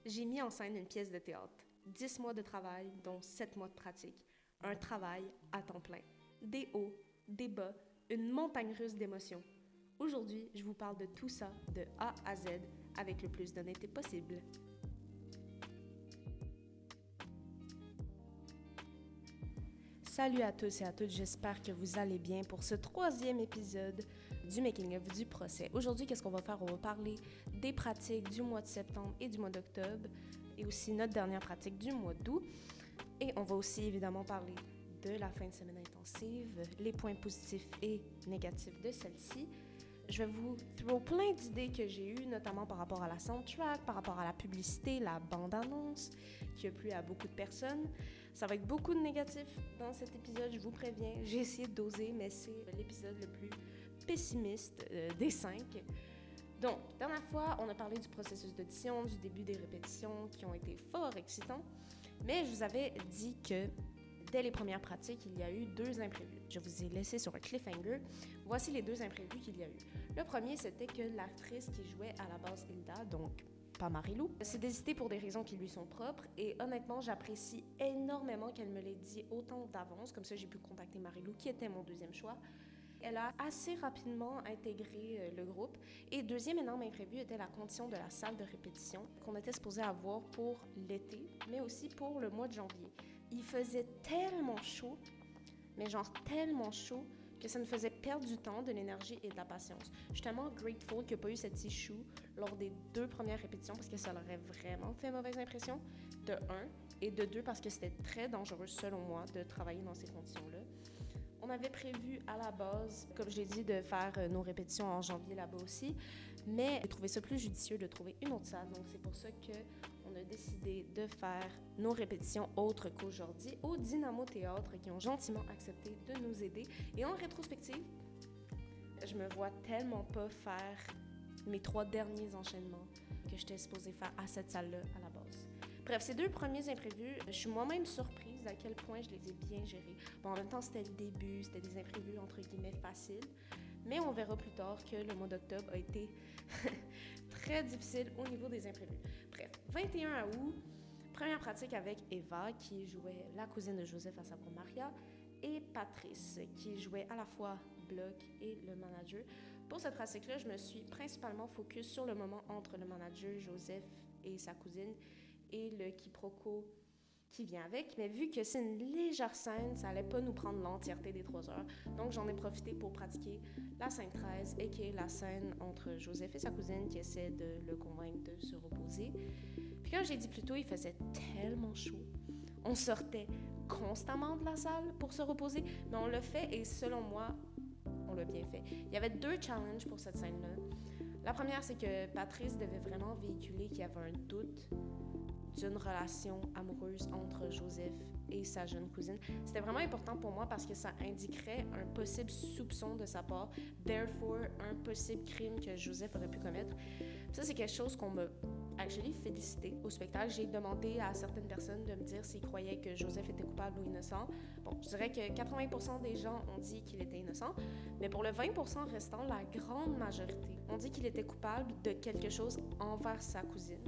J'ai mis en scène une pièce de théâtre. 10 mois de travail, dont 7 mois de pratique. Un travail à temps plein. Des hauts, des bas, une montagne russe d'émotions. Aujourd'hui, je vous parle de tout ça, de A à Z, avec le plus d'honnêteté possible. Salut à tous et à toutes, j'espère que vous allez bien pour ce 3e épisode du Making of du procès. Aujourd'hui, qu'est-ce qu'on va faire? On va parler des pratiques du mois de septembre et du mois d'octobre et aussi notre dernière pratique du mois d'août. Et on va aussi évidemment parler de la fin de semaine intensive, les points positifs et négatifs de celle-ci. Je vais vous throw plein d'idées que j'ai eues, notamment par rapport à la soundtrack, par rapport à la publicité, la bande-annonce, qui a plu à beaucoup de personnes. Ça va être beaucoup de négatifs dans cet épisode, je vous préviens. J'ai essayé de doser, mais c'est l'épisode le plus pessimiste des 5. Donc, dernière fois, on a parlé du processus d'audition, du début des répétitions qui ont été fort excitants, mais je vous avais dit que dès les premières pratiques, il y a eu 2 imprévus. Je vous ai laissé sur un cliffhanger. Voici les 2 imprévus qu'il y a eu. Le premier, c'était que l'actrice qui jouait à la base Hilda, donc pas Marie-Lou, s'est désistée pour des raisons qui lui sont propres et honnêtement, j'apprécie énormément qu'elle me l'ait dit autant d'avance. Comme ça, j'ai pu contacter Marie-Lou, qui était mon deuxième choix. Elle a assez rapidement intégré le groupe. Et deuxième énorme imprévu était la condition de la salle de répétition qu'on était supposé avoir pour l'été, mais aussi pour le mois de janvier. Il faisait tellement chaud, mais genre tellement chaud, que ça nous faisait perdre du temps, de l'énergie et de la patience. Je suis tellement grateful qu'il n'y a pas eu cette issue lors des 2 premières répétitions parce que ça leur aurait vraiment fait mauvaise impression, de 1, et de 2 parce que c'était très dangereux selon moi de travailler dans ces conditions-là. On avait prévu à la base, comme je l'ai dit, de faire nos répétitions en janvier là-bas aussi, mais j'ai trouvé ça plus judicieux de trouver une autre salle, donc c'est pour ça qu'on a décidé de faire nos répétitions autres qu'aujourd'hui au Dynamo Théâtre qui ont gentiment accepté de nous aider. Et en rétrospective, je me vois tellement pas faire mes 3 derniers enchaînements que j'étais supposée faire à cette salle-là à la base. Bref, ces 2 premiers imprévus, je suis moi-même surprise à quel point je les ai bien gérés. Bon, en même temps, c'était le début, c'était des imprévus entre guillemets faciles, mais on verra plus tard que le mois d'octobre a été très difficile au niveau des imprévus. Bref, 21 août, première pratique avec Eva qui jouait la cousine de Joseph, à savoir Maria, et Patrice qui jouait à la fois Bloc et le manager. Pour cette pratique-là, je me suis principalement focus sur le moment entre le manager, Joseph et sa cousine, et le quiproquo qui vient avec. Mais vu que c'est une légère scène, ça allait pas nous prendre l'entièreté des 3 heures. Donc, j'en ai profité pour pratiquer la scène 13, et qui est la scène entre Joseph et sa cousine qui essaie de le convaincre de se reposer. Puis comme j'ai dit plus tôt, il faisait tellement chaud. On sortait constamment de la salle pour se reposer, mais on l'a fait et selon moi, on l'a bien fait. Il y avait 2 challenges pour cette scène-là. La première, c'est que Patrice devait vraiment véhiculer qu'il y avait un doute d'une relation amoureuse entre Joseph et sa jeune cousine. C'était vraiment important pour moi parce que ça indiquerait un possible soupçon de sa part, therefore un possible crime que Joseph aurait pu commettre. Ça, c'est quelque chose qu'on m'a actually félicité au spectacle. J'ai demandé à certaines personnes de me dire s'ils croyaient que Joseph était coupable ou innocent. Bon, je dirais que 80% des gens ont dit qu'il était innocent, mais pour le 20% restant, la grande majorité ont dit qu'il était coupable de quelque chose envers sa cousine.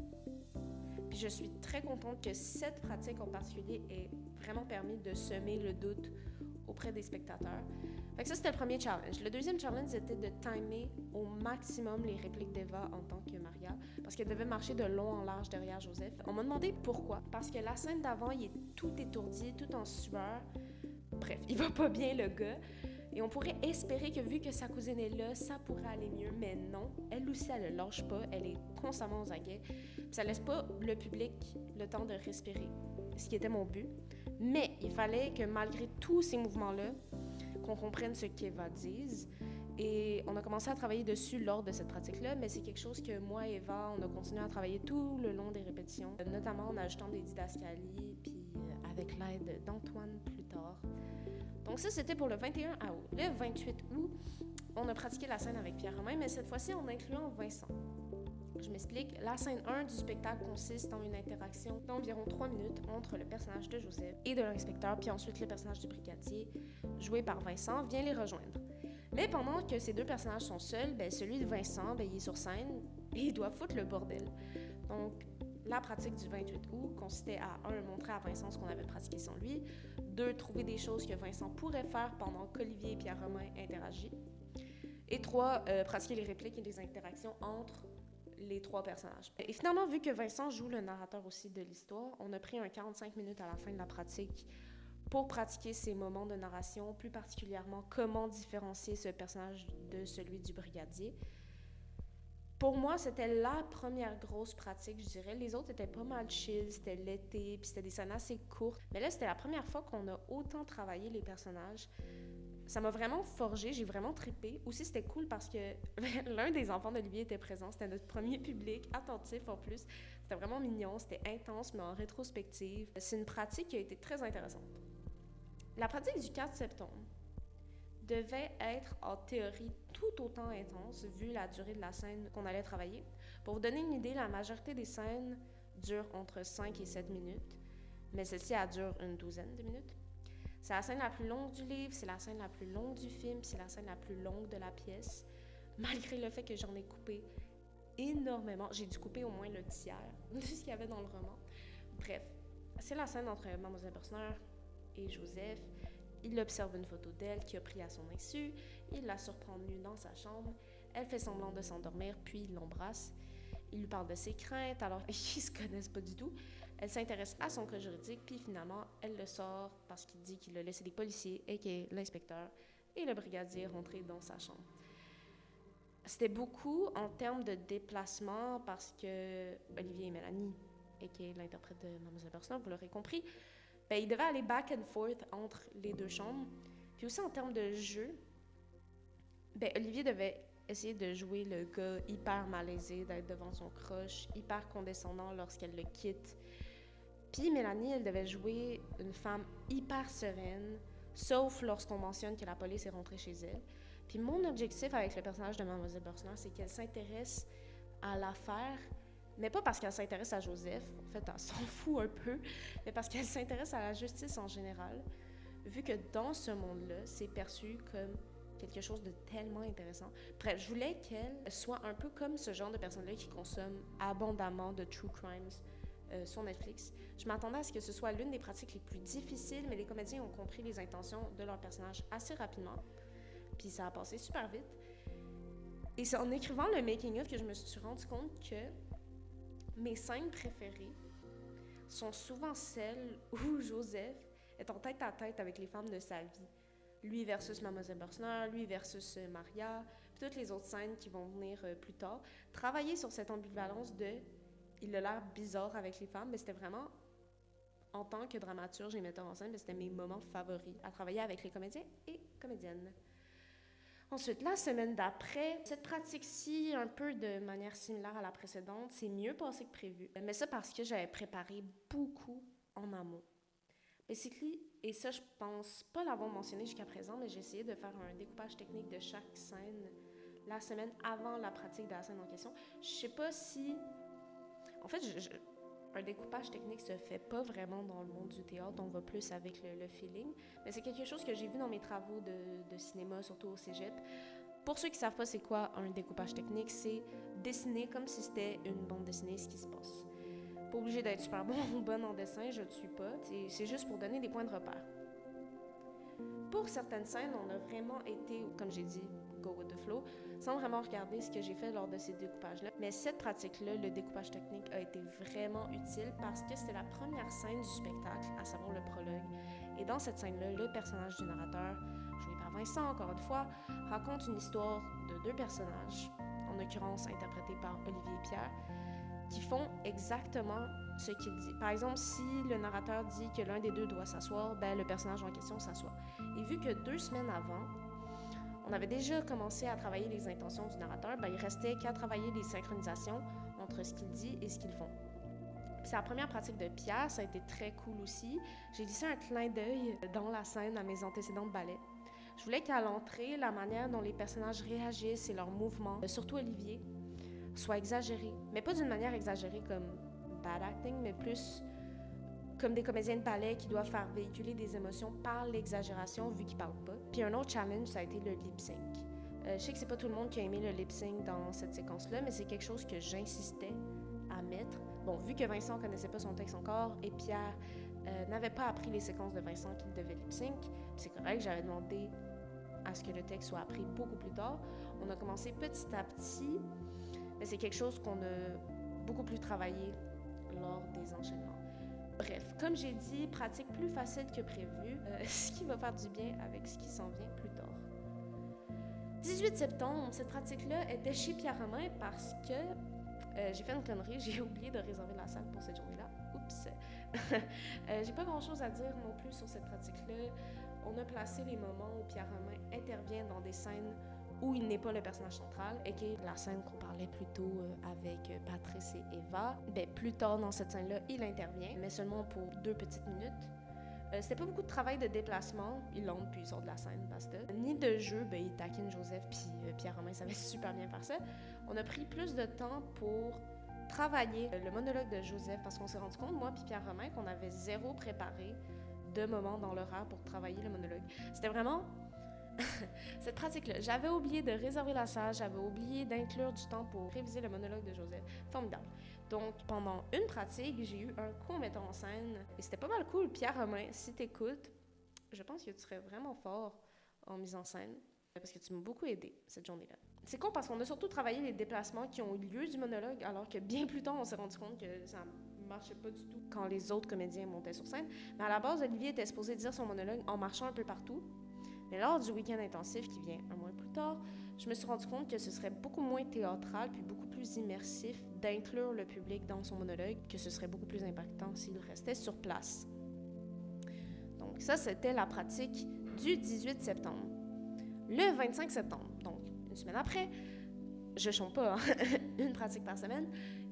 Puis je suis très contente que cette pratique en particulier ait vraiment permis de semer le doute auprès des spectateurs. Fait que ça, c'était le premier challenge. Le deuxième challenge, c'était de timer au maximum les répliques d'Eva en tant que Maria, parce qu'elle devait marcher de long en large derrière Joseph. On m'a demandé pourquoi. Parce que la scène d'avant, il est tout étourdi, tout en sueur. Bref, il va pas bien, le gars. Et on pourrait espérer que vu que sa cousine est là, ça pourrait aller mieux, mais non. Elle aussi, elle ne lâche pas, elle est constamment aux aguets. Puis ça laisse pas le public le temps de respirer, ce qui était mon but. Mais il fallait que malgré tous ces mouvements-là, qu'on comprenne ce qu'Eva dise. Et on a commencé à travailler dessus lors de cette pratique-là, mais c'est quelque chose que moi et Eva, on a continué à travailler tout le long des répétitions, notamment en ajoutant des didascalies, puis avec l'aide d'Antoine plus tard. Donc ça, c'était pour le 21 août. Le 28 août, on a pratiqué la scène avec Pierre-Romain, mais cette fois-ci en incluant Vincent. Je m'explique, la scène 1 du spectacle consiste en une interaction d'environ 3 minutes entre le personnage de Joseph et de l'inspecteur, puis ensuite le personnage du brigadier, joué par Vincent, vient les rejoindre. Mais pendant que ces 2 personnages sont seuls, celui de Vincent, il est sur scène et il doit foutre le bordel. Donc, La pratique du 28 août consistait à 1. Montrer à Vincent ce qu'on avait pratiqué sans lui, 2. Trouver des choses que Vincent pourrait faire pendant qu'Olivier et Pierre-Romain interagissent, et 3. Pratiquer les répliques et les interactions entre les 3 personnages. Et finalement, vu que Vincent joue le narrateur aussi de l'histoire, on a pris un 45 minutes à la fin de la pratique pour pratiquer ces moments de narration, plus particulièrement comment différencier ce personnage de celui du brigadier. Pour moi, c'était la première grosse pratique, je dirais. Les autres étaient pas mal chill, c'était l'été, puis c'était des scènes assez courtes. Mais là, c'était la première fois qu'on a autant travaillé les personnages. Ça m'a vraiment forgé, j'ai vraiment trippé. Aussi, c'était cool parce que l'un des enfants d'Olivier était présent. C'était notre premier public, attentif en plus. C'était vraiment mignon, c'était intense, mais en rétrospective. C'est une pratique qui a été très intéressante. La pratique du 4 septembre devait être en théorie tout autant intense vu la durée de la scène qu'on allait travailler. Pour vous donner une idée, la majorité des scènes durent entre 5 et 7 minutes, mais celle-ci elle dure une douzaine de minutes. C'est la scène la plus longue du livre, c'est la scène la plus longue du film, c'est la scène la plus longue de la pièce, malgré le fait que j'en ai coupé énormément. J'ai dû couper au moins le tiers de ce qu'il y avait dans le roman. Bref, c'est la scène entre Mademoiselle Borsner et Joseph. Il observe une photo d'elle qu'il a prise à son insu. Il la surprend nue dans sa chambre. Elle fait semblant de s'endormir, puis il l'embrasse. Il lui parle de ses craintes, alors qu'ils se connaissent pas du tout. Elle s'intéresse à son cas juridique, puis finalement, elle le sort parce qu'il dit qu'il a laissé des policiers, a.k.a. l'inspecteur, et le brigadier rentrer dans sa chambre. C'était beaucoup en termes de déplacement parce que Olivier et Mélanie, a.k.a. l'interprète de Mademoiselle Borsner, vous l'aurez compris, ben, il devait aller back and forth entre les 2 chambres. Puis aussi en termes de jeu, ben, Olivier devait essayer de jouer le gars hyper malaisé, d'être devant son crush, hyper condescendant lorsqu'elle le quitte. Puis Mélanie, elle devait jouer une femme hyper sereine, sauf lorsqu'on mentionne que la police est rentrée chez elle. Puis mon objectif avec le personnage de Mademoiselle Borsner, c'est qu'elle s'intéresse à l'affaire, mais pas parce qu'elle s'intéresse à Joseph, en fait, elle s'en fout un peu, mais parce qu'elle s'intéresse à la justice en général, vu que dans ce monde-là, c'est perçu comme quelque chose de tellement intéressant. Bref, je voulais qu'elle soit un peu comme ce genre de personne-là qui consomme abondamment de true crimes sur Netflix. Je m'attendais à ce que ce soit l'une des pratiques les plus difficiles, mais les comédiens ont compris les intentions de leur personnage assez rapidement, puis ça a passé super vite. Et c'est en écrivant le making-of que je me suis rendu compte que mes scènes préférées sont souvent celles où Joseph est en tête à tête avec les femmes de sa vie. Lui versus Mademoiselle Borsner, lui versus Maria, puis toutes les autres scènes qui vont venir plus tard. Travailler sur cette ambivalence de « il a l'air bizarre avec les femmes », mais c'était vraiment, en tant que dramaturge et metteur en scène, c'était mes moments favoris à travailler avec les comédiens et comédiennes. Ensuite, la semaine d'après, cette pratique-ci, un peu de manière similaire à la précédente, c'est mieux passé que prévu. Mais ça parce que j'avais préparé beaucoup en amont. Basically, et ça, je pense pas l'avoir mentionné jusqu'à présent, mais j'ai essayé de faire un découpage technique de chaque scène la semaine avant la pratique de la scène en question. Je sais pas si... En fait, un découpage technique se fait pas vraiment dans le monde du théâtre, on va plus avec le feeling, mais c'est quelque chose que j'ai vu dans mes travaux de cinéma, surtout au cégep. Pour ceux qui savent pas c'est quoi un découpage technique, c'est dessiner comme si c'était une bande dessinée ce qui se passe. Pas obligé d'être super bon ou bonne en dessin, je ne suis pas, c'est juste pour donner des points de repère. Pour certaines scènes, on a vraiment été, comme j'ai dit, go with the flow, sans vraiment regarder ce que j'ai fait lors de ces découpages-là. Mais cette pratique-là, le découpage technique, a été vraiment utile parce que c'était la première scène du spectacle, à savoir le prologue. Et dans cette scène-là, le personnage du narrateur, joué par Vincent encore une fois, raconte une histoire de 2 personnages, en l'occurrence interprétés par Olivier et Pierre, qui font exactement ce qu'il dit. Par exemple, si le narrateur dit que l'un des 2 doit s'asseoir, ben, le personnage en question s'assoit. Et vu que 2 semaines avant, on avait déjà commencé à travailler les intentions du narrateur, ben, il restait qu'à travailler les synchronisations entre ce qu'il dit et ce qu'ils font. Puis c'est la première pratique de Pierre, ça a été très cool aussi. J'ai glissé un clin d'œil dans la scène à mes antécédents de ballet. Je voulais qu'à l'entrée, la manière dont les personnages réagissent et leurs mouvements, surtout Olivier, soit exagéré, mais pas d'une manière exagérée comme bad acting, mais plus comme des comédiens de ballet qui doivent faire véhiculer des émotions par l'exagération vu qu'ils parlent pas. Puis un autre challenge, ça a été le lip-sync. Je sais que c'est pas tout le monde qui a aimé le lip-sync dans cette séquence-là, mais c'est quelque chose que j'insistais à mettre. Bon, vu que Vincent connaissait pas son texte encore et Pierre n'avait pas appris les séquences de Vincent qu'il devait lip-sync, c'est correct, j'avais demandé à ce que le texte soit appris beaucoup plus tard. On a commencé petit à petit, mais c'est quelque chose qu'on a beaucoup plus travaillé lors des enchaînements. Bref, comme j'ai dit, pratique plus facile que prévu, ce qui va faire du bien avec ce qui s'en vient plus tard. 18 septembre, cette pratique-là était chez Pierre Romain parce que j'ai fait une connerie, j'ai oublié de réserver la salle pour cette journée-là. Oups! J'ai pas grand-chose à dire non plus sur cette pratique-là. On a placé les moments où Pierre Romain intervient dans des scènes où il n'est pas le personnage central, et qui est la scène qu'on parlait plus tôt avec Patrice et Eva. Plus tard dans cette scène-là, il intervient, mais seulement pour 2 petites minutes. C'était pas beaucoup de travail de déplacement, il entre puis il sort de la scène, basta. Ni de jeu, il taquine Joseph puis Pierre Romain savait super bien faire ça. On a pris plus de temps pour travailler le monologue de Joseph parce qu'on s'est rendu compte, moi puis Pierre Romain, qu'on avait zéro préparé de moments dans l'horaire pour travailler le monologue. C'était vraiment cette pratique-là. J'avais oublié de réserver la salle, j'avais oublié d'inclure du temps pour réviser le monologue de Joseph. Formidable. Donc, pendant une pratique, j'ai eu un co-metteur en scène et c'était pas mal cool. Pierre Romain, si t'écoutes, je pense que tu serais vraiment fort en mise en scène parce que tu m'as beaucoup aidé cette journée-là. C'est con parce qu'on a surtout travaillé les déplacements qui ont eu lieu du monologue alors que bien plus tard, on s'est rendu compte que ça marchait pas du tout quand les autres comédiens montaient sur scène. Mais à la base, Olivier était supposé dire son monologue en marchant un peu partout. Mais lors du week-end intensif qui vient un mois plus tard, je me suis rendu compte que ce serait beaucoup moins théâtral puis beaucoup plus immersif d'inclure le public dans son monologue, que ce serait beaucoup plus impactant s'il restait sur place. Donc ça, c'était la pratique du 18 septembre. Le 25 septembre, donc une semaine après, je chante pas, hein? Une pratique par semaine.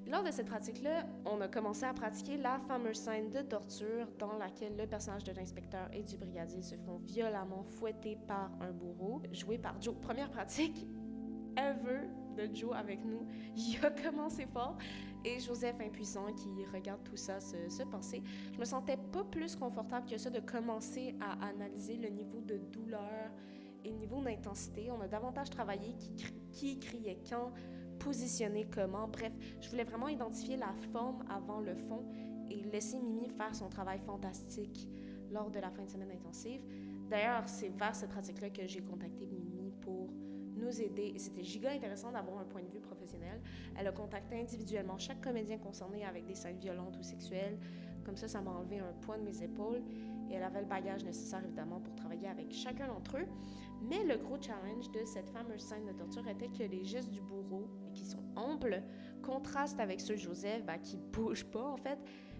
Lors de cette pratique-là, on a commencé à pratiquer la fameuse scène de torture dans laquelle le personnage de l'inspecteur et du brigadier se font violemment fouetter par un bourreau, joué par Joe. Première pratique ever de Joe avec nous. Il a commencé fort et Joseph impuissant qui regarde tout ça se passer. Je me sentais pas plus confortable que ça de commencer à analyser le niveau de douleur et le niveau d'intensité. On a davantage travaillé qui criait quand, positionner comment. Bref, je voulais vraiment identifier la forme avant le fond et laisser Mimi faire son travail fantastique lors de la fin de semaine intensive. D'ailleurs, c'est vers cette pratique-là que j'ai contacté Mimi pour nous aider et c'était giga intéressant d'avoir un point de vue professionnel. Elle a contacté individuellement chaque comédien concerné avec des scènes violentes ou sexuelles. Comme ça m'a enlevé un poids de mes épaules et elle avait le bagage nécessaire évidemment pour travailler avec chacun d'entre eux. Mais le gros challenge de cette fameuse scène de torture était que les gestes du bourreau, qui sont amples, contrastent avec ceux de Joseph, qui bouge pas en fait,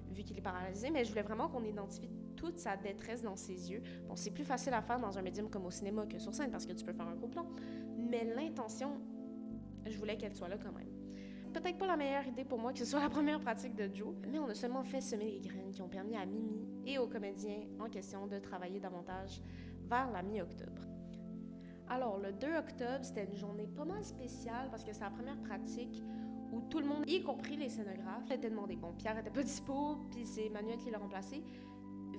vu qu'il est paralysé. Mais je voulais vraiment qu'on identifie toute sa détresse dans ses yeux. Bon, c'est plus facile à faire dans un médium comme au cinéma que sur scène parce que tu peux faire un gros plan. Mais l'intention, je voulais qu'elle soit là quand même. Peut-être pas la meilleure idée pour moi que ce soit la première pratique de Joe, mais on a seulement fait semer les graines qui ont permis à Mimi et aux comédiens en question de travailler davantage vers la mi-octobre. Alors, le 2 octobre, c'était une journée pas mal spéciale parce que c'est la première pratique où tout le monde, y compris les scénographes, était demandé. Bon, Pierre était pas dispo, puis c'est Manuel qui l'a remplacé.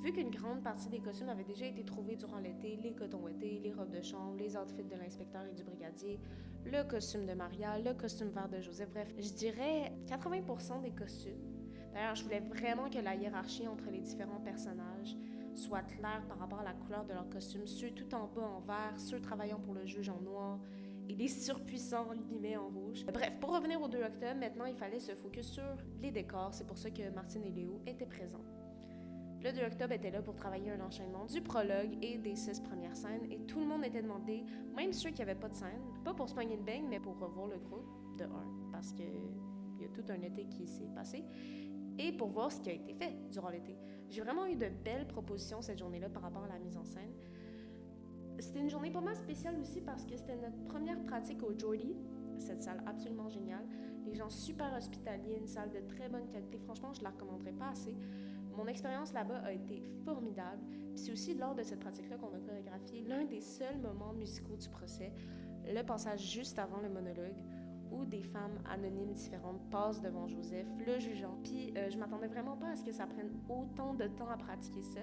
Vu qu'une grande partie des costumes avaient déjà été trouvés durant l'été, les cotons ouettés, les robes de chambre, les outfits de l'inspecteur et du brigadier, le costume de Maria, le costume vert de Joseph, bref, je dirais 80% des costumes. D'ailleurs, je voulais vraiment que la hiérarchie entre les différents personnages soit claire par rapport à la couleur de leur costume, ceux tout en bas en vert, ceux travaillant pour le juge en noir et les surpuissants entre guillemets en rouge. Bref, pour revenir au 2 octobre, maintenant il fallait se focus sur les décors, c'est pour ça que Martine et Léo étaient présents. Le 2 octobre était là pour travailler un enchaînement du prologue et des 6 premières scènes et tout le monde était demandé, même ceux qui n'avaient pas de scène, pas pour se pogner de beigne, mais pour revoir le groupe de 1 parce qu'il y a tout un été qui s'est passé et pour voir ce qui a été fait durant l'été. J'ai vraiment eu de belles propositions cette journée-là par rapport à la mise en scène. C'était une journée pas mal spéciale aussi parce que c'était notre première pratique au Jordy, cette salle absolument géniale. Les gens super hospitaliers, une salle de très bonne qualité. Franchement, je la recommanderais pas assez. Mon expérience là-bas a été formidable. Puis c'est aussi lors de cette pratique-là qu'on a chorégraphié l'un des seuls moments musicaux du procès, le passage juste avant le monologue, où des femmes anonymes différentes passent devant Joseph, le jugeant. Puis je m'attendais vraiment pas à ce que ça prenne autant de temps à pratiquer ça.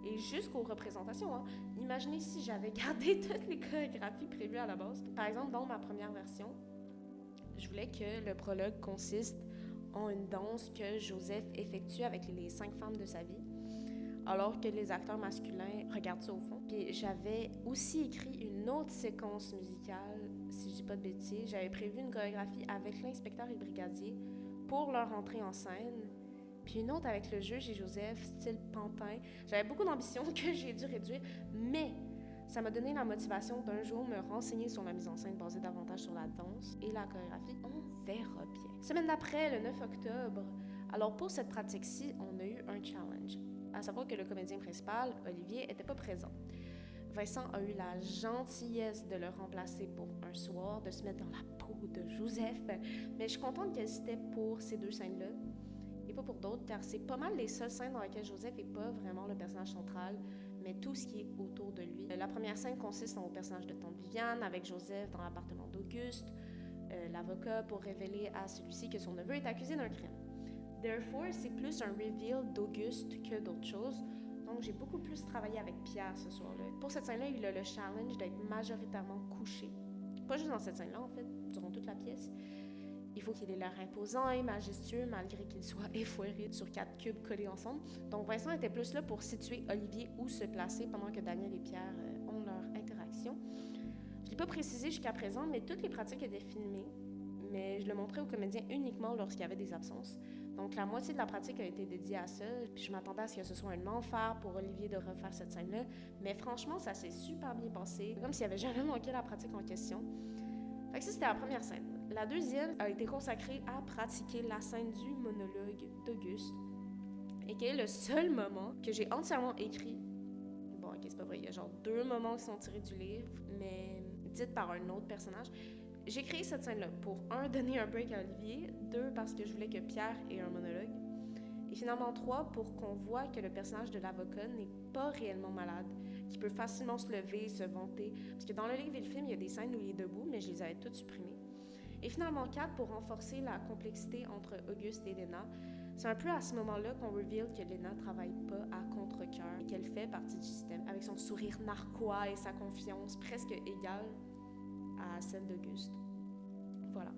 Et jusqu'aux représentations, hein. Imaginez si j'avais gardé toutes les chorégraphies prévues à la base. Par exemple, dans ma première version, je voulais que le prologue consiste ont une danse que Joseph effectue avec les 5 femmes de sa vie, alors que les acteurs masculins regardent ça au fond. Puis j'avais aussi écrit une autre séquence musicale, si je dis pas de bêtises. J'avais prévu une chorégraphie avec l'inspecteur et le brigadier pour leur entrée en scène, puis une autre avec le juge et Joseph, style pantin. J'avais beaucoup d'ambition que j'ai dû réduire, mais ça m'a donné la motivation d'un jour me renseigner sur la mise en scène basée davantage sur la danse et la chorégraphie. On verra bien. Semaine d'après, le 9 octobre, alors pour cette pratique-ci, on a eu un challenge. À savoir que le comédien principal, Olivier, n'était pas présent. Vincent a eu la gentillesse de le remplacer pour un soir, de se mettre dans la peau de Joseph, mais je suis contente que c'était pour ces 2 scènes-là et pas pour d'autres, car c'est pas mal les seules scènes dans lesquelles Joseph n'est pas vraiment le personnage central, mais tout ce qui est autour de lui. La première scène consiste au personnage de Tante Viviane avec Joseph dans l'appartement d'Auguste, l'avocat pour révéler à celui-ci que son neveu est accusé d'un crime. Therefore, c'est plus un reveal d'Auguste que d'autres choses. Donc, j'ai beaucoup plus travaillé avec Pierre ce soir-là. Pour cette scène-là, il a le challenge d'être majoritairement couché. Pas juste dans cette scène-là, en fait, durant toute la pièce. Il faut qu'il ait l'air imposant et majestueux, malgré qu'il soit effoiré sur 4 cubes collés ensemble. Donc, Vincent était plus là pour situer Olivier où se placer pendant que Daniel et Pierre ont leur interaction. Je ne l'ai pas précisé jusqu'à présent, mais toutes les pratiques étaient filmées, mais je le montrais aux comédiens uniquement lorsqu'il y avait des absences. Donc, la moitié de la pratique a été dédiée à ça, puis je m'attendais à ce que ce soit un enfer pour Olivier de refaire cette scène-là, mais franchement, ça s'est super bien passé, comme s'il avait jamais manqué la pratique en question. Fait que ça, c'était la première scène. La deuxième a été consacrée à pratiquer la scène du monologue d'Auguste, et qui est le seul moment que j'ai entièrement écrit. Bon, ok, c'est pas vrai, il y a genre 2 moments qui sont tirés du livre, mais dites par un autre personnage. J'ai créé cette scène-là pour, 1, donner un break à Olivier, 2, parce que je voulais que Pierre ait un monologue, et finalement 3, pour qu'on voit que le personnage de l'avocat n'est pas réellement malade, qu'il peut facilement se lever et se vanter, parce que dans le livre et le film, il y a des scènes où il est debout, mais je les avais toutes supprimées. Et finalement 4, pour renforcer la complexité entre Auguste et Léna. C'est un peu à ce moment-là qu'on reveal que Léna travaille pas à contre-cœur et qu'elle fait partie du système, avec son sourire narquois et sa confiance presque égale à celle d'Auguste. Voilà.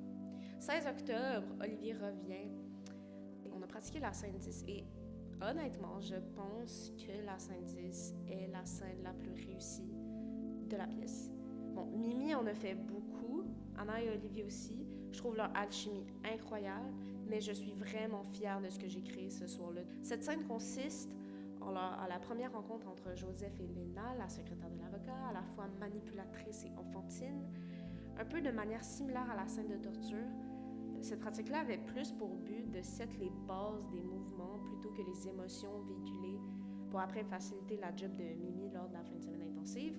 16 octobre, Olivier revient. On a pratiqué la scène 10 et honnêtement, je pense que la scène 10 est la scène la plus réussie de la pièce. Bon, Mimi en a fait beaucoup, Anna et Olivier aussi. Je trouve leur alchimie incroyable, mais je suis vraiment fière de ce que j'ai créé ce soir-là. Cette scène consiste à la première rencontre entre Joseph et Léna, la secrétaire de l'avocat, à la fois manipulatrice et enfantine, un peu de manière similaire à la scène de torture. Cette pratique-là avait plus pour but de set les bases des mouvements plutôt que les émotions véhiculées pour après faciliter la job de Mimi lors de la fin de semaine intensive.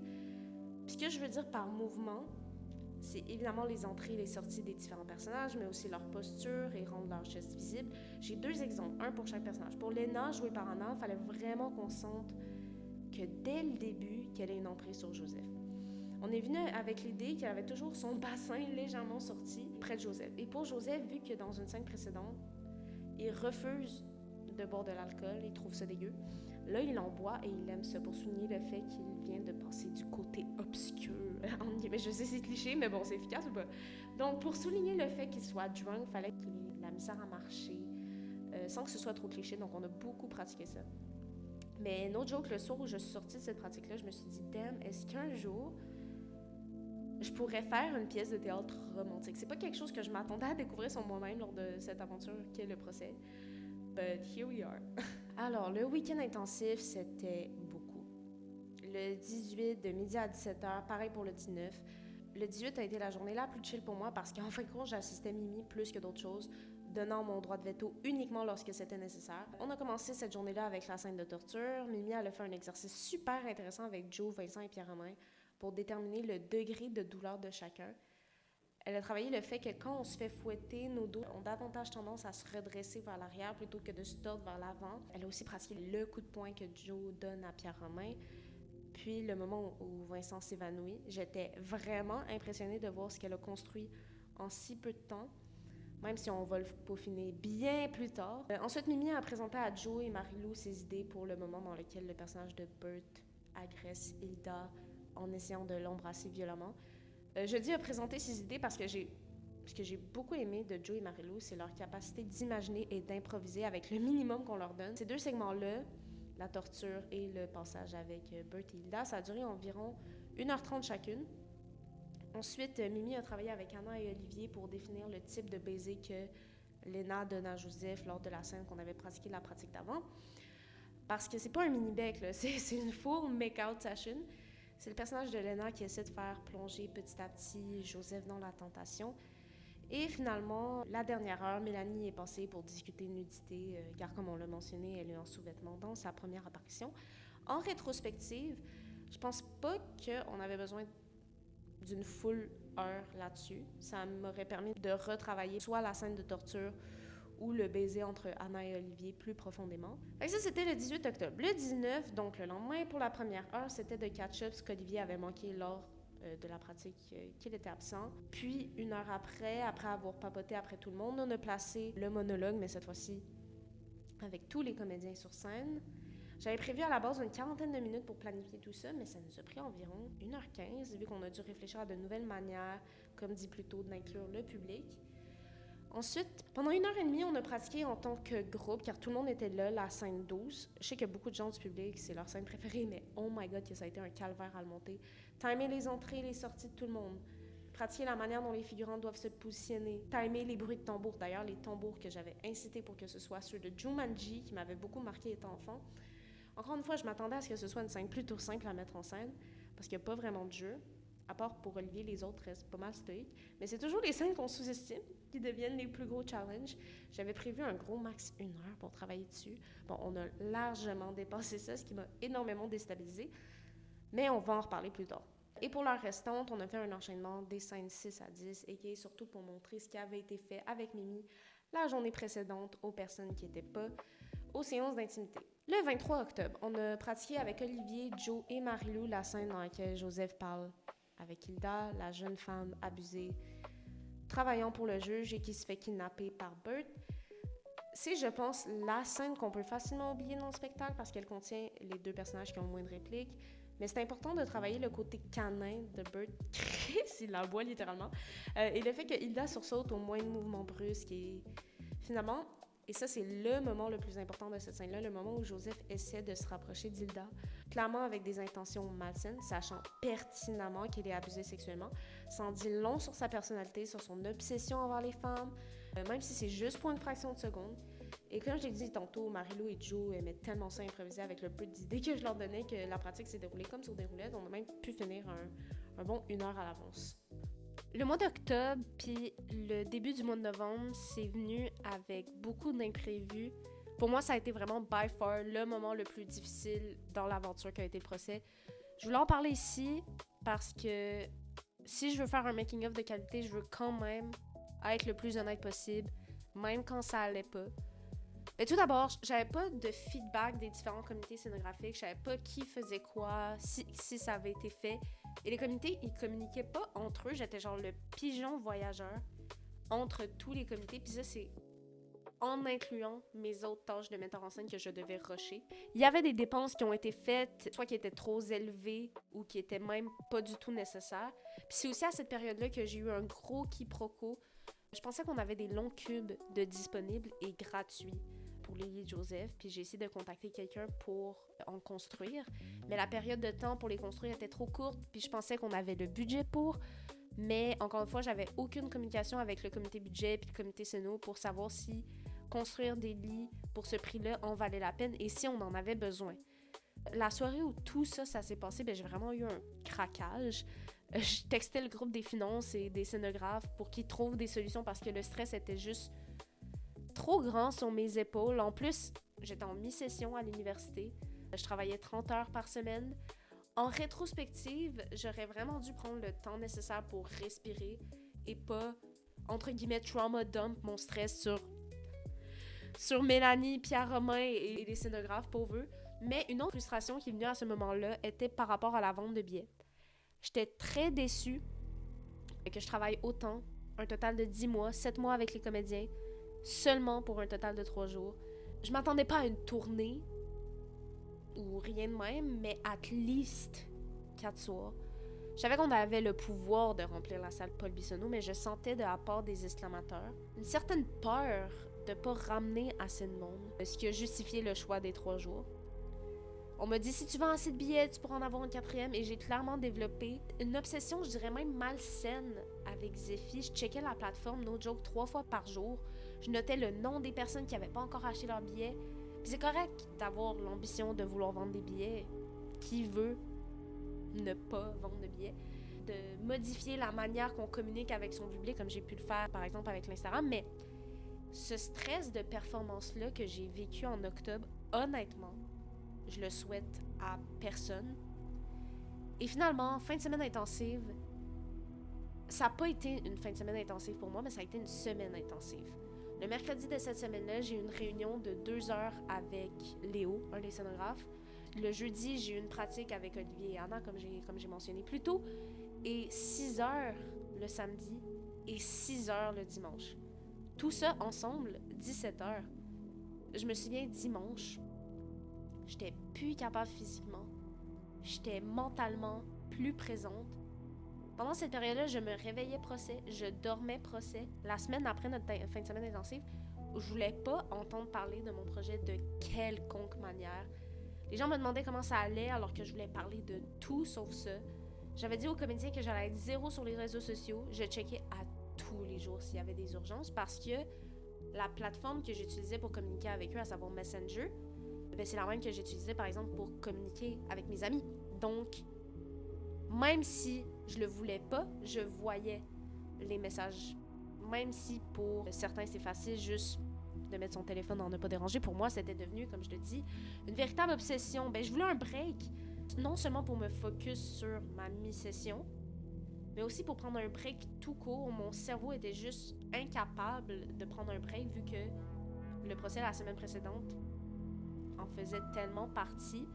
Puis ce que je veux dire par mouvement, c'est évidemment les entrées et les sorties des différents personnages, mais aussi leur posture et rendre leur geste visible. J'ai 2 exemples, un pour chaque personnage. Pour Léna, jouée par Anna, il fallait vraiment qu'on sente que dès le début, qu'elle ait une emprise sur Joseph. On est venu avec l'idée qu'elle avait toujours son bassin légèrement sorti près de Joseph. Et pour Joseph, vu que dans une scène précédente, il refuse de boire de l'alcool, il trouve ça dégueu, là, il en boit et il aime ça pour souligner le fait qu'il vient de passer du côté obscur. Mais je sais, c'est cliché, mais bon, c'est efficace ou pas? Donc, pour souligner le fait qu'il soit drunk, il fallait qu'il ait de la misère à marcher, sans que ce soit trop cliché. Donc, on a beaucoup pratiqué ça. Mais no joke, le soir où je suis sortie de cette pratique-là, je me suis dit, damn, est-ce qu'un jour, je pourrais faire une pièce de théâtre romantique? C'est pas quelque chose que je m'attendais à découvrir sur moi-même lors de cette aventure qu'est le procès. But here we are. Alors, le week-end intensif, c'était beaucoup. Le 18, de midi à 17h, pareil pour le 19. Le 18 a été la journée la plus chill pour moi parce qu'en fin de compte, j'assistais Mimi plus que d'autres choses, donnant mon droit de veto uniquement lorsque c'était nécessaire. On a commencé cette journée-là avec la scène de torture. Mimi, elle a fait un exercice super intéressant avec Joe, Vincent et Pierre-Romain pour déterminer le degré de douleur de chacun. Elle a travaillé le fait que quand on se fait fouetter, nos dos ont davantage tendance à se redresser vers l'arrière plutôt que de se tordre vers l'avant. Elle a aussi pratiqué le coup de poing que Joe donne à Pierre-Romain. Puis le moment où Vincent s'évanouit, j'étais vraiment impressionnée de voir ce qu'elle a construit en si peu de temps, même si on va le peaufiner bien plus tard. Ensuite, Mimi a présenté à Joe et Marie-Lou ses idées pour le moment dans lequel le personnage de Bert agresse Hilda en essayant de l'embrasser violemment. Je dis a présenté ses idées parce que j'ai ce que j'ai beaucoup aimé de Joe et Marie-Lou, c'est leur capacité d'imaginer et d'improviser avec le minimum qu'on leur donne. Ces 2 segments-là, la torture et le passage avec Bert et Hilda, ça a duré environ 1h30 chacune. Ensuite, Mimi a travaillé avec Anna et Olivier pour définir le type de baiser que Léna donne à Joseph lors de la scène qu'on avait pratiqué la pratique d'avant. Parce que c'est pas un mini-bec, là, c'est une full make-out session. C'est le personnage de Léna qui essaie de faire plonger petit à petit Joseph dans la tentation. Et finalement, la dernière heure, Mélanie est passée pour discuter nudité, car comme on l'a mentionné, elle est en sous-vêtements dans sa première apparition. En rétrospective, je pense pas qu'on avait besoin d'une full heure là-dessus. Ça m'aurait permis de retravailler soit la scène de torture ou le baiser entre Anna et Olivier plus profondément. Fait que ça, c'était le 18 octobre. Le 19, donc le lendemain, pour la première heure, c'était de catch-up, ce qu'Olivier avait manqué lors de la pratique qu'il était absent. Puis, 1 heure après avoir papoté après tout le monde, on a placé le monologue, mais cette fois-ci avec tous les comédiens sur scène. J'avais prévu à la base une 40aine de minutes pour planifier tout ça, mais ça nous a pris environ 1h15, vu qu'on a dû réfléchir à de nouvelles manières, comme dit plus tôt, d'inclure le public. Ensuite, pendant 1h30, on a pratiqué en tant que groupe, car tout le monde était là, la scène 12. Je sais que beaucoup de gens du public, c'est leur scène préférée, mais oh my god, que ça a été un calvaire à le monter. Timer les entrées, les sorties de tout le monde. Pratiquer la manière dont les figurants doivent se positionner. Timer les bruits de tambour. D'ailleurs, les tambours que j'avais incités pour que ce soit ceux de Jumanji, qui m'avaient beaucoup marqué étant enfant. Encore une fois, je m'attendais à ce que ce soit une scène plutôt simple à mettre en scène, parce qu'il n'y a pas vraiment de jeu. À part pour Olivier, les autres restent pas mal stoïques. Mais c'est toujours les scènes qu'on sous-estime qui deviennent les plus gros challenges. J'avais prévu un gros max 1 heure pour travailler dessus. Bon, on a largement dépassé ça, ce qui m'a énormément déstabilisée. Mais on va en reparler plus tard. Et pour la restante, on a fait un enchaînement des scènes 6 à 10, et qui est surtout pour montrer ce qui avait été fait avec Mimi la journée précédente aux personnes qui n'étaient pas aux séances d'intimité. Le 23 octobre, on a pratiqué avec Olivier, Joe et Marie-Lou la scène dans laquelle Joseph parle avec Hilda, la jeune femme abusée, travaillant pour le juge et qui se fait kidnapper par Bert. C'est, je pense, la scène qu'on peut facilement oublier dans le spectacle parce qu'elle contient les 2 personnages qui ont le moins de répliques. Mais c'est important de travailler le côté canin de Bert. Il aboie littéralement. Et le fait que Hilda sursaute au moins de mouvements brusques et finalement... Et ça, c'est le moment le plus important de cette scène-là, le moment où Joseph essaie de se rapprocher d'Hilda, clairement avec des intentions malsaines, sachant pertinemment qu'il est abusé sexuellement. Ça en dit long sur sa personnalité, sur son obsession envers les femmes, même si c'est juste pour une fraction de seconde. Et comme je l'ai dit tantôt, Marie-Lou et Joe aimaient tellement ça improviser avec le peu d'idées que je leur donnais que la pratique s'est déroulée comme sur des roulettes. On a même pu finir un bon 1 heure à l'avance. Le mois d'octobre puis le début du mois de novembre, c'est venu avec beaucoup d'imprévus. Pour moi, ça a été vraiment by far le moment le plus difficile dans l'aventure qu'a été le procès. Je voulais en parler ici parce que si je veux faire un making-of de qualité, je veux quand même être le plus honnête possible, même quand ça allait pas. Mais tout d'abord, j'avais pas de feedback des différents comités scénographiques, je savais pas qui faisait quoi, si ça avait été fait. Et les comités, ils communiquaient pas entre eux, j'étais genre le pigeon voyageur entre tous les comités, puis ça, c'est en incluant mes autres tâches de metteur en scène que je devais rusher. Il y avait des dépenses qui ont été faites, soit qui étaient trop élevées ou qui étaient même pas du tout nécessaires. Puis c'est aussi à cette période-là que j'ai eu un gros quiproquo. Je pensais qu'on avait des longs cubes de disponibles et gratuits pour Lily et Joseph, puis j'ai essayé de contacter quelqu'un pour en construire, mais la période de temps pour les construire était trop courte, puis je pensais qu'on avait le budget pour, mais encore une fois, j'avais aucune communication avec le comité budget puis le comité Céno pour savoir si construire des lits pour ce prix-là en valait la peine et si on en avait besoin. La soirée où tout ça s'est passé, j'ai vraiment eu un craquage. Je textais le groupe des finances et des scénographes pour qu'ils trouvent des solutions parce que le stress était juste trop grand sur mes épaules. En plus, j'étais en mi-session à l'université. Je travaillais 30 heures par semaine. En rétrospective, j'aurais vraiment dû prendre le temps nécessaire pour respirer et pas, entre guillemets, trauma dump mon stress sur Mélanie, Pierre-Romain et les scénographes pauvres eux. Mais une autre frustration qui est venue à ce moment-là était par rapport à la vente de billets. J'étais très déçue que je travaille autant, un total de 10 mois, 7 mois avec les comédiens, seulement pour un total de 3 jours. Je m'attendais pas à une tournée ou rien de même, mais at least 4 soirs. Je savais qu'on avait le pouvoir de remplir la salle Paul Bissonnot, mais je sentais de la part des exclamateurs une certaine peur de ne pas ramener assez de monde, ce qui a justifié le choix des 3 jours. On m'a dit, si tu vends assez de billets, tu pourras en avoir une 4e, et j'ai clairement développé une obsession, je dirais même malsaine, avec Zephy. Je checkais la plateforme, no joke, 3 fois par jour. Je notais le nom des personnes qui n'avaient pas encore acheté leurs billets. Puis c'est correct d'avoir l'ambition de vouloir vendre des billets. Qui veut ne pas vendre de billets? De modifier la manière qu'on communique avec son public, comme j'ai pu le faire, par exemple, avec l'Instagram. Mais ce stress de performance-là que j'ai vécu en octobre, honnêtement, je le souhaite à personne. Et finalement, fin de semaine intensive, ça n'a pas été une fin de semaine intensive pour moi, mais ça a été une semaine intensive. Le mercredi de cette semaine-là, j'ai eu une réunion de 2 heures avec Léo, un des scénographes. Le jeudi, j'ai eu une pratique avec Olivier et Anna, comme j'ai mentionné plus tôt. Et 6 heures le samedi et 6 heures le dimanche. Tout ça ensemble, 17 heures. Je me souviens, dimanche, j'étais plus capable physiquement. J'étais mentalement plus présente. Pendant cette période-là, je me réveillais procès, je dormais procès. La semaine après notre fin de semaine intensive, je voulais pas entendre parler de mon projet de quelconque manière. Les gens me demandaient comment ça allait alors que je voulais parler de tout sauf ça. J'avais dit aux comédiens que j'allais être 0 sur les réseaux sociaux. Je checkais à tous les jours s'il y avait des urgences parce que la plateforme que j'utilisais pour communiquer avec eux, à savoir Messenger, c'est la même que j'utilisais par exemple pour communiquer avec mes amis. Donc, même si je le voulais pas, je voyais les messages. Même si pour certains c'est facile juste de mettre son téléphone en ne pas déranger, pour moi c'était devenu, comme je te dis, une véritable obsession. Je voulais un break, non seulement pour me focus sur ma mi-session, mais aussi pour prendre un break tout court. Mon cerveau était juste incapable de prendre un break vu que le procès la semaine précédente en faisait tellement partie.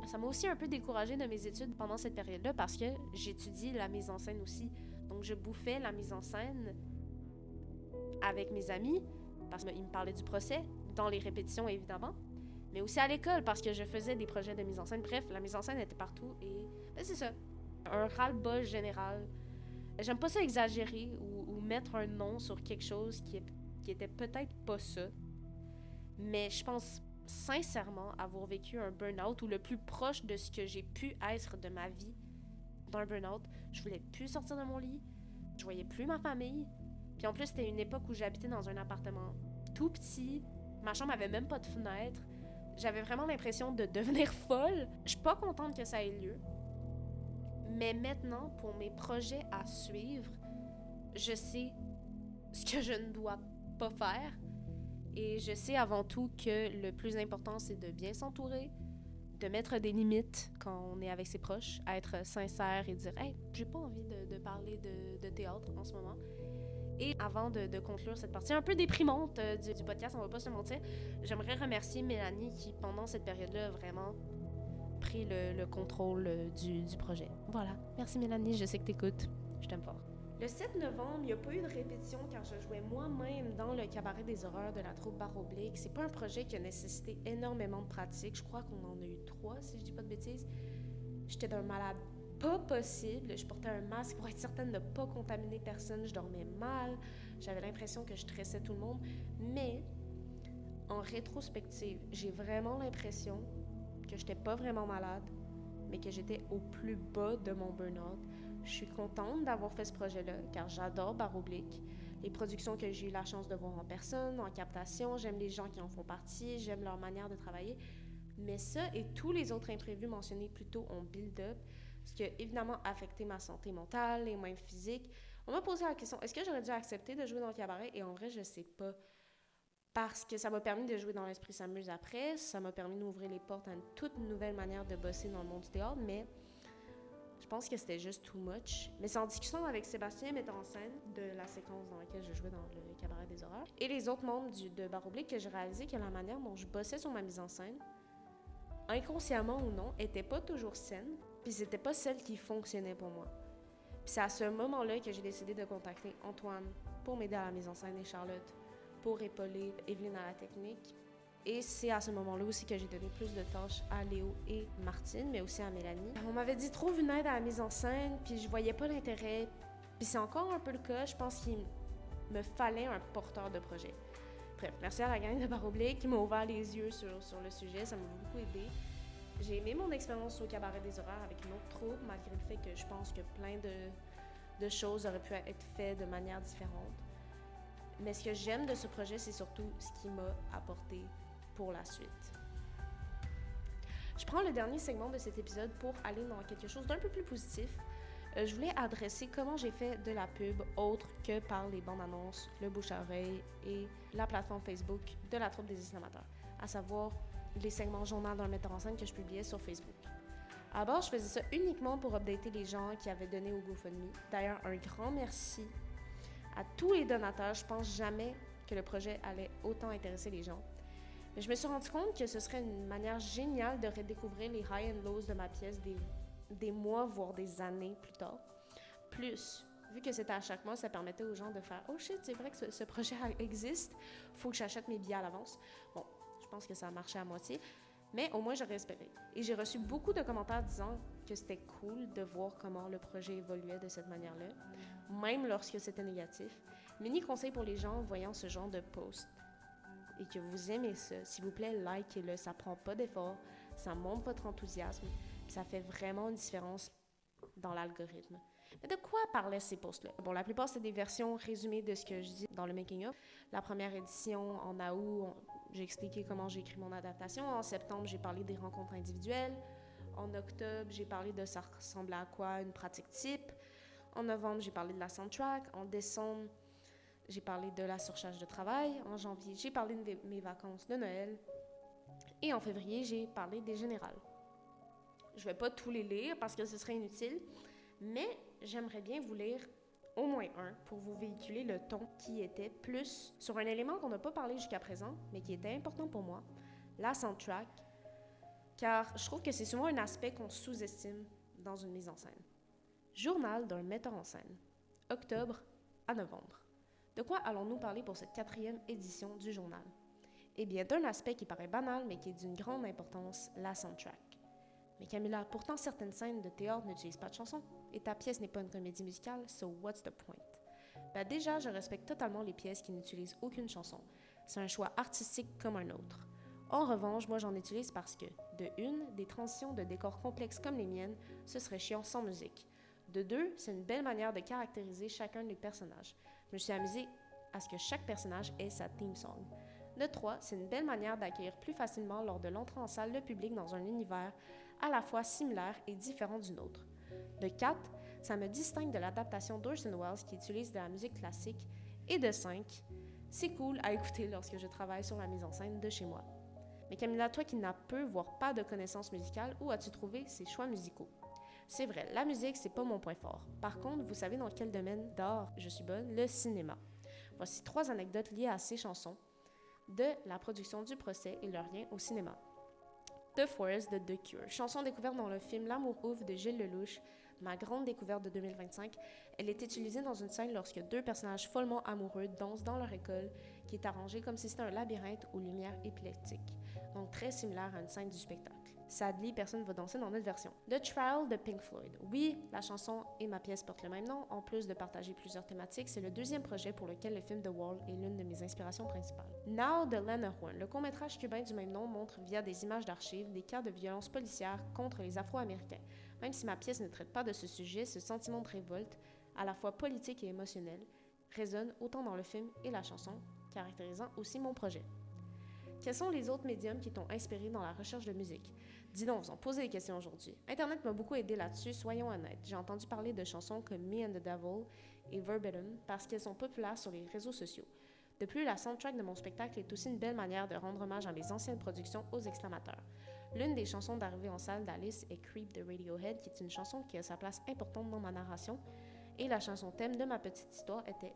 Ça m'a aussi un peu découragée de mes études pendant cette période-là parce que j'étudie la mise en scène aussi. Donc je bouffais la mise en scène avec mes amis parce qu'ils me parlaient du procès, dans les répétitions évidemment, mais aussi à l'école parce que je faisais des projets de mise en scène. Bref, la mise en scène était partout et c'est ça. Un ras-le-bol général. J'aime pas ça exagérer ou mettre un nom sur quelque chose qui était peut-être pas ça, mais je pense sincèrement avoir vécu un burn-out ou le plus proche de ce que j'ai pu être de ma vie d'un burn-out. Je voulais plus sortir de mon lit, je voyais plus ma famille, puis en plus c'était une époque où j'habitais dans un appartement tout petit, ma chambre avait même pas de fenêtre, j'avais vraiment l'impression de devenir folle. Je suis pas contente que ça ait lieu, mais maintenant pour mes projets à suivre, je sais ce que je ne dois pas faire. Et je sais avant tout que le plus important, c'est de bien s'entourer, de mettre des limites quand on est avec ses proches, à être sincère et dire « Hey, j'ai pas envie de parler de théâtre en ce moment. » Et avant de conclure cette partie un peu déprimante du podcast, on va pas se mentir, j'aimerais remercier Mélanie qui, pendant cette période-là, a vraiment pris le contrôle du projet. Voilà. Merci Mélanie, je sais que t'écoutes. Je t'aime fort. Le 7 novembre, il n'y a pas eu de répétition car je jouais moi-même dans le cabaret des horreurs de la troupe Barre Oblique. C'est pas un projet qui a nécessité énormément de pratique. Je crois qu'on en a eu 3, si je dis pas de bêtises. J'étais d'un malade pas possible. Je portais un masque pour être certaine de ne pas contaminer personne. Je dormais mal. J'avais l'impression que je stressais tout le monde. Mais, en rétrospective, j'ai vraiment l'impression que j'étais pas vraiment malade, mais que j'étais au plus bas de mon burn-out. Je suis contente d'avoir fait ce projet-là, car j'adore Barre Oblique. Les productions que j'ai eu la chance de voir en personne, en captation, j'aime les gens qui en font partie, j'aime leur manière de travailler. Mais ça et tous les autres imprévus mentionnés plus tôt ont build-up, ce qui a évidemment affecté ma santé mentale et même physique. On m'a posé la question, est-ce que j'aurais dû accepter de jouer dans le cabaret? Et en vrai, je sais pas. Parce que ça m'a permis de jouer dans l'Esprit s'amuse après, ça m'a permis d'ouvrir les portes à une toute nouvelle manière de bosser dans le monde du théâtre, mais je pense que c'était juste too much. Mais c'est en discussion avec Sébastien, metteur en scène, de la séquence dans laquelle je jouais dans le cabaret des horreurs, et les autres membres de Barre Oblique, que j'ai réalisé que la manière dont je bossais sur ma mise en scène, inconsciemment ou non, était pas toujours saine, puis c'était pas celle qui fonctionnait pour moi. Puis c'est à ce moment-là que j'ai décidé de contacter Antoine pour m'aider à la mise en scène et Charlotte pour épauler Evelyne à la technique. Et c'est à ce moment-là aussi que j'ai donné plus de tâches à Léo et Martine, mais aussi à Mélanie. On m'avait dit trouve une aide à la mise en scène, puis je voyais pas l'intérêt. Puis c'est encore un peu le cas, je pense qu'il me fallait un porteur de projet. Bref, merci à la gang de Barre Oblique qui m'a ouvert les yeux sur le sujet, ça m'a beaucoup aidé. J'ai aimé mon expérience au Cabaret des Horaires avec une autre troupe, malgré le fait que je pense que plein de choses auraient pu être faites de manière différente. Mais ce que j'aime de ce projet, c'est surtout ce qui m'a apporté pour la suite. Je prends le dernier segment de cet épisode pour aller dans quelque chose d'un peu plus positif. Je voulais adresser comment j'ai fait de la pub autre que par les bandes annonces, le bouche à oreille et la plateforme Facebook de la troupe des Islamateurs, à savoir les segments journal d'un metteur en scène que je publiais sur Facebook. À bord, je faisais ça uniquement pour updater les gens qui avaient donné au GoFundMe. D'ailleurs, un grand merci à tous les donateurs. Je pense jamais que le projet allait autant intéresser les gens. Mais je me suis rendu compte que ce serait une manière géniale de redécouvrir les high and lows de ma pièce des mois, voire des années plus tard. Plus, vu que c'était à chaque mois, ça permettait aux gens de faire « Oh shit, c'est vrai que ce projet existe, faut que j'achète mes billets à l'avance. » Bon, je pense que ça a marché à moitié, mais au moins j'aurais espéré. Et j'ai reçu beaucoup de commentaires disant que c'était cool de voir comment le projet évoluait de cette manière-là, même lorsque c'était négatif. Mini conseil pour les gens voyant ce genre de post et que vous aimez ça, s'il vous plaît, likez-le, ça prend pas d'effort, ça montre votre enthousiasme, puis ça fait vraiment une différence dans l'algorithme. Mais de quoi parlaient ces posts-là? Bon, la plupart, c'est des versions résumées de ce que je dis dans le making-of. La première édition, en août, j'ai expliqué comment j'ai écrit mon adaptation. En septembre, j'ai parlé des rencontres individuelles. En octobre, j'ai parlé de ça ressemble à quoi une pratique type. En novembre, j'ai parlé de la soundtrack. En décembre, j'ai parlé de la surcharge de travail. En janvier, j'ai parlé de mes vacances de Noël. Et en février, j'ai parlé des générales. Je ne vais pas tous les lire parce que ce serait inutile, mais j'aimerais bien vous lire au moins un pour vous véhiculer le ton qui était plus sur un élément qu'on n'a pas parlé jusqu'à présent, mais qui était important pour moi, la soundtrack, car je trouve que c'est souvent un aspect qu'on sous-estime dans une mise en scène. Journal d'un metteur en scène, octobre à novembre. De quoi allons-nous parler pour cette 4e édition du journal? Eh bien, d'un aspect qui paraît banal, mais qui est d'une grande importance, la soundtrack. Mais Camilla, pourtant certaines scènes de théâtre n'utilisent pas de chansons, et ta pièce n'est pas une comédie musicale, so what's the point? Ben déjà, je respecte totalement les pièces qui n'utilisent aucune chanson. C'est un choix artistique comme un autre. En revanche, moi j'en utilise parce que, de une, des transitions de décors complexes comme les miennes, ce serait chiant sans musique. De deux, c'est une belle manière de caractériser chacun des personnages. Je me suis amusée à ce que chaque personnage ait sa theme song. De trois, c'est une belle manière d'accueillir plus facilement lors de l'entrée en salle le public dans un univers à la fois similaire et différent du nôtre. De 4, ça me distingue de l'adaptation d'Orson Welles qui utilise de la musique classique. Et de 5, c'est cool à écouter lorsque je travaille sur la mise en scène de chez moi. Mais Camilla, toi qui n'as peu, voire pas de connaissances musicales, où as-tu trouvé ces choix musicaux? C'est vrai, la musique, c'est pas mon point fort. Par contre, vous savez dans quel domaine d'art je suis bonne? Le cinéma. Voici 3 anecdotes liées à ces chansons, de la production du procès et leur lien au cinéma. The Forest de The Cure, chanson découverte dans le film L'amour ouf de Gilles Lelouch, ma grande découverte de 2025. Elle est utilisée dans une scène lorsque 2 personnages follement amoureux dansent dans leur école, qui est arrangée comme si c'était un labyrinthe aux lumières épileptiques, donc très similaire à une scène du spectacle. Sadly, personne ne va danser dans notre version. The Trial de Pink Floyd. Oui, la chanson et ma pièce portent le même nom. En plus de partager plusieurs thématiques, c'est le 2e projet pour lequel le film The Wall est l'une de mes inspirations principales. Now de Lena Horne. Le court-métrage cubain du même nom montre via des images d'archives des cas de violence policière contre les Afro-Américains. Même si ma pièce ne traite pas de ce sujet, ce sentiment de révolte, à la fois politique et émotionnel, résonne autant dans le film et la chanson, caractérisant aussi mon projet. Quels sont les autres médiums qui t'ont inspiré dans la recherche de musique? Dis donc, vous en posez des questions aujourd'hui. Internet m'a beaucoup aidé là-dessus, soyons honnêtes. J'ai entendu parler de chansons comme Me and the Devil et Verbatim parce qu'elles sont populaires sur les réseaux sociaux. De plus, la soundtrack de mon spectacle est aussi une belle manière de rendre hommage à mes anciennes productions aux exclamateurs. L'une des chansons d'arrivée en salle d'Alice est Creep de Radiohead, qui est une chanson qui a sa place importante dans ma narration, et la chanson thème de ma petite histoire était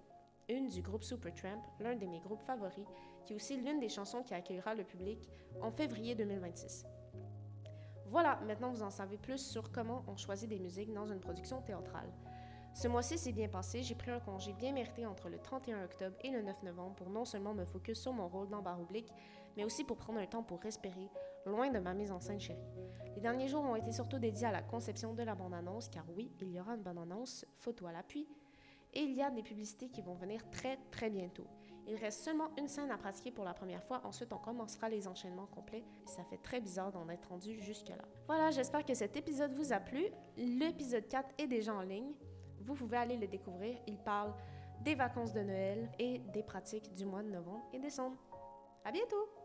une du groupe Supertramp, l'un de mes groupes favoris, qui est aussi l'une des chansons qui accueillera le public en février 2026. Voilà, maintenant vous en savez plus sur comment on choisit des musiques dans une production théâtrale. Ce mois-ci s'est bien passé, j'ai pris un congé bien mérité entre le 31 octobre et le 9 novembre pour non seulement me focus sur mon rôle dans Barre Oblique, mais aussi pour prendre un temps pour respirer, loin de ma mise en scène chérie. Les derniers jours ont été surtout dédiés à la conception de la bande-annonce, car oui, il y aura une bande-annonce, photo à l'appui, et il y a des publicités qui vont venir très très bientôt. Il reste seulement une scène à pratiquer pour la première fois, ensuite on commencera les enchaînements complets. Ça fait très bizarre d'en être rendu jusque-là. Voilà, j'espère que cet épisode vous a plu. L'épisode 4 est déjà en ligne. Vous pouvez aller le découvrir. Il parle des vacances de Noël et des pratiques du mois de novembre et décembre. À bientôt!